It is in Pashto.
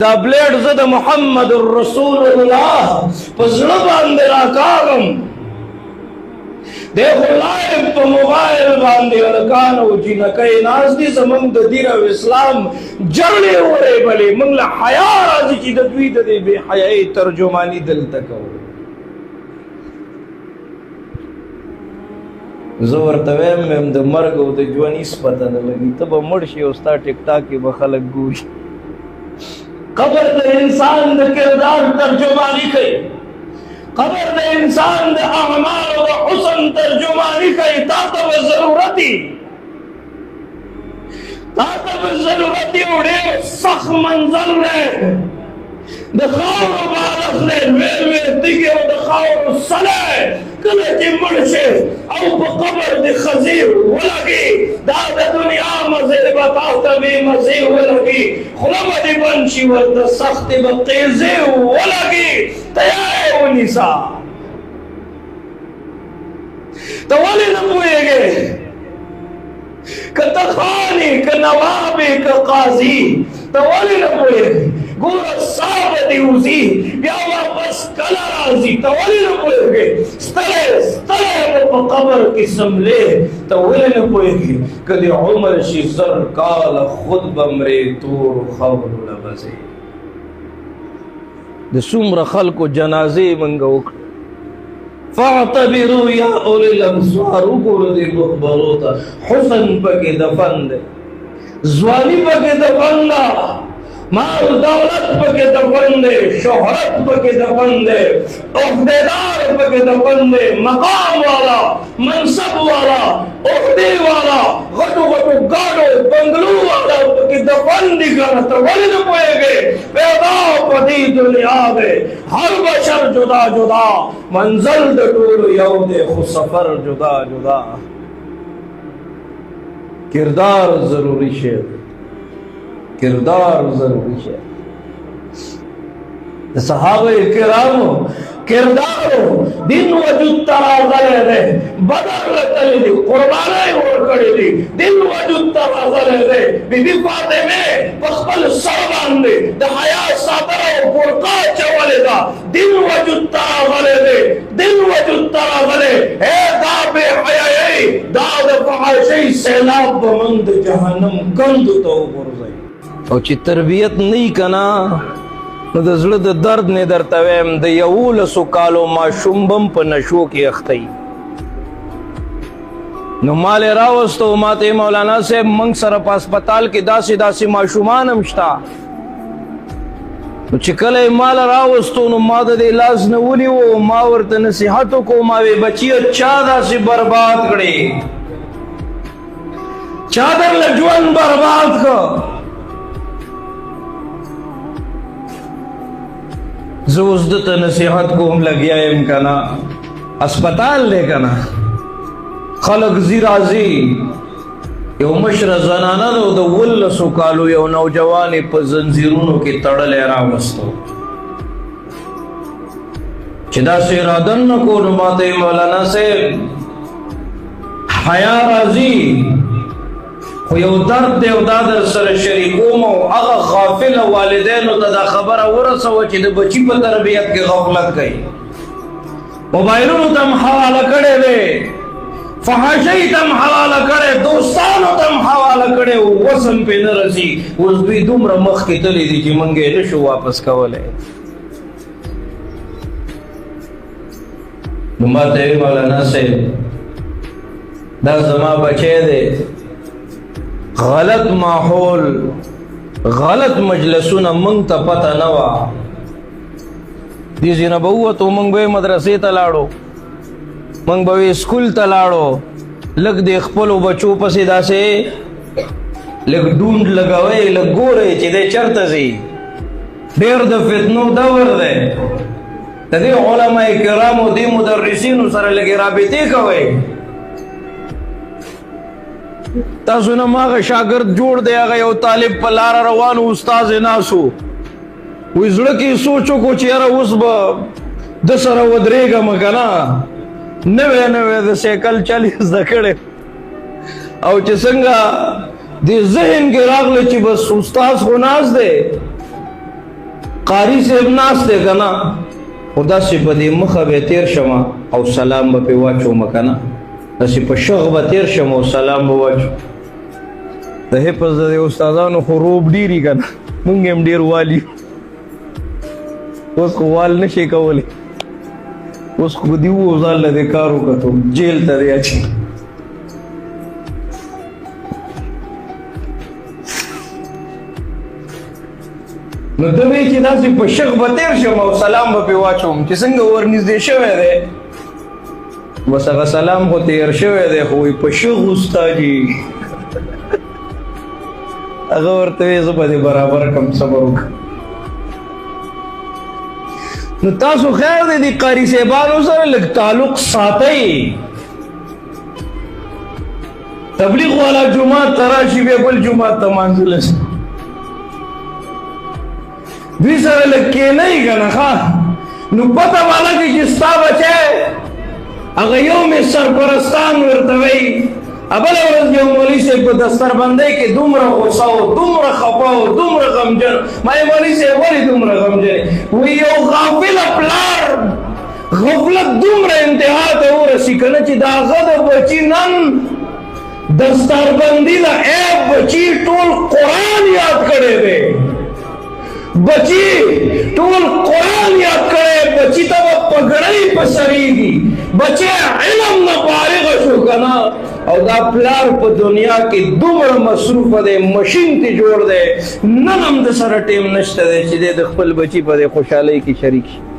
دا بلیډ زه د محمد رسول الله په زړه باندې راکاږم دیکھو لایو په موبایل باندې هلکان او جینکۍ ناست دي زموږ د دین او اسلام جړې وړې بلې موږ له حیا راځي چې د دوی د دې بې حیایۍ ترجماني دلته کوو زه ورته وایم د مرګ او د ژوند هېڅ پته نه لګي ته به مړ شي او ستا ټیک ټاک کې به خلک ګوري قبر د انسان د کردار ترجمانی کوي قبر د انسان د اعمال او د حسن ترجمانی کوي تا ته به ضرورتي او ډېر سخت منظر دی د خاورو بالښت دی لوی لوی تیږې او د خاورو سلی کله چې مړ شي او په قبر د ښځې ولګي دا د دنیا مزې به تا ته بې مزې ولګي خوله به دې بند شي ورته سختې به قیزې ولګي ته یې ونیسه ته ولې نه پوهېږې که ته خان یې که نواب یې که قاضي ته ولې نه پوهېږې ګوره ساه به دې وځي بیا واپس کله راځي ته ولې نه پوهېږې ستړی به په قبر کې سملې ته ولې نه پوهېږې که دې عمر شي 1000 کاله خود به مرې تورو خاورو له بځې د څومره خلکو جنازې موږ وکړو فاعتبروا یا اولی الابصار وګورو دې مقبرو ته حسن پکې دفن دی ځواني پکې دفن ده مال دولت پکې دفن دی شهرت پکې دفن دی عہدیدار پکې دفن دی مقام والا منصب والا عہدے والا غټو غټو ګاډو بنگلو والا پکې دفن دي کنه ته ولې نه پوهېږې پیدا په دې دنیا دی هر بشر جدا جدا منزل د ټولو یو دی خو سفر جدا جدا کردار ضروری شی کردار ضروری شی د صحابه کرامو کردارو دین وجود تراغلی دی بدر لتلی دی قربانی ورکړی دی دین وجود تراغلی دی بی بی فاطمه په خپل سر باندې د حیا ساتره او برقع اچولې ده دین وجود تراغلی دی دین وجود تراغلی دا بې حیایۍ دا د فحاشۍ سیلاب به موږ د جهنم کندو ته وغورځوي او چې تربیت نه وي که نه نو د زړه د درد نه درته وایم د 11 کالو ماشوم بم په نشو کې اخته وي نو ما یې راوستو ما ته مولانا صاحب موږ سره په هسپتال کې داسې داسې ماشومان هم شته نو چې کله یې ما له راوستو نو ما د دې لاس نه ونیو ما ورته نصیحت وکړو ما وې بچیه چا داسې برباد کړې چا درله ژوند برباد کړ زه اوس دته نصیحت کوم لګیا یم که نه هسپتال دی که نه خلک ځي راځي یو مشره زنانه ده د 11 کالو یو نوجوان یې په زنځیرونو کې تړلی راوستو چې داسې اراده نه کو نو ما ته مولانا صاحب حیا راځي خو یو درد دی او دا در سره شریکوم او هغه غافله والدینو ته دا خبره ورسوه چې د بچي په تربیت کې غفلت کوي موبایلونو ته هم حواله کړی دی فحاشۍ ته هم حواله کړی دوستانو ته هم حواله کړی وسم پې نه رسي اوس دوی دومره مخکې تللی دي چې موږ یې نشو واپس کولی نو ما ته ویل مولانا صاحب دا زما بچی دی غلط ماحول غلط مجلسونه موږ ته پته نه وه دې ځای نه به ووتو موږ به یې مدرسې ته لاړو موږ به یې سکول ته لاړو لږ د خپلو بچو پسې داسې لږ ډونډ لګوئ لږ ګورئ چې دی چېرته ځي ډېر د فتنو دور دی د دې علما کرامو دې مدرسینو سره لږې رابطې کوئ تاسو نه ماغه شاګرد جوړ دی هغه یو طالب په لاره روانو استاد یې ناسو وایي زړه کې سوچ وکړو چې یاره اوس به ده سره ودرېږم که نه نوی نوی د سایکل چل یې زده کړی او چې څنګه دې ذهن کې راغله چې بس استاد خو ناست دی قاری صاحب ناس دی کنه خو داسې په دې مخه به تیر شمه او سلام به پې واچومه که نه داسې په شغ به تیر شم او سلام به واچو د حفظ د استادانو خو روب ډېري که نه مونږ هم ډېر والي اوس خو وال نه شي کولی اوس خو دې وو ځان له دې کار وکتو جیل ته دی اچي نو ته وایې چې داسې په شغ به تیر شم او سلام به پې واچوم چې څنګه ورنږدې شوی دی بس هغه سلام خو تیر شوی دی خو وایي په شغ استادي هغه ورته وایي زه به دې برابر کړم صبر وکړه نو تاسو خیر دی دې قاري صاحبانو سره لږ تعلق ساتئ تبلیغ والا جماعت ته راشي بیا بل جماعت ته مانځلی دوی سره لږ کښېنئ که نه ښه نو پته به لګي چې ستا بچی هغه یو مې سرپرستان ورته وایي بله ورځ یو مولوي صاحب په دستربندۍ کې دومره غوسه و دومره خفه و دومره غمجن ما یې مولوي صاحب ولې دومره غمجن وایي یو غافله پلار غفلت دومره انتها ته ورسي که نه چې د هغه د بچي نن دستربندي د عیب بچي ټول قرآن یاد کړی دی بچی ټول قرآن یاد کړی بچی ته به پګړۍ په سریږي بچی علم نه فارغ شو که نه او دا پلار په دنیا کې دومره مصروفه دی مشین ته جوړ دی نن هم د سره ټیم نشته دی چې دی د خپل بچي په دې خوشحالۍ کې شریک شي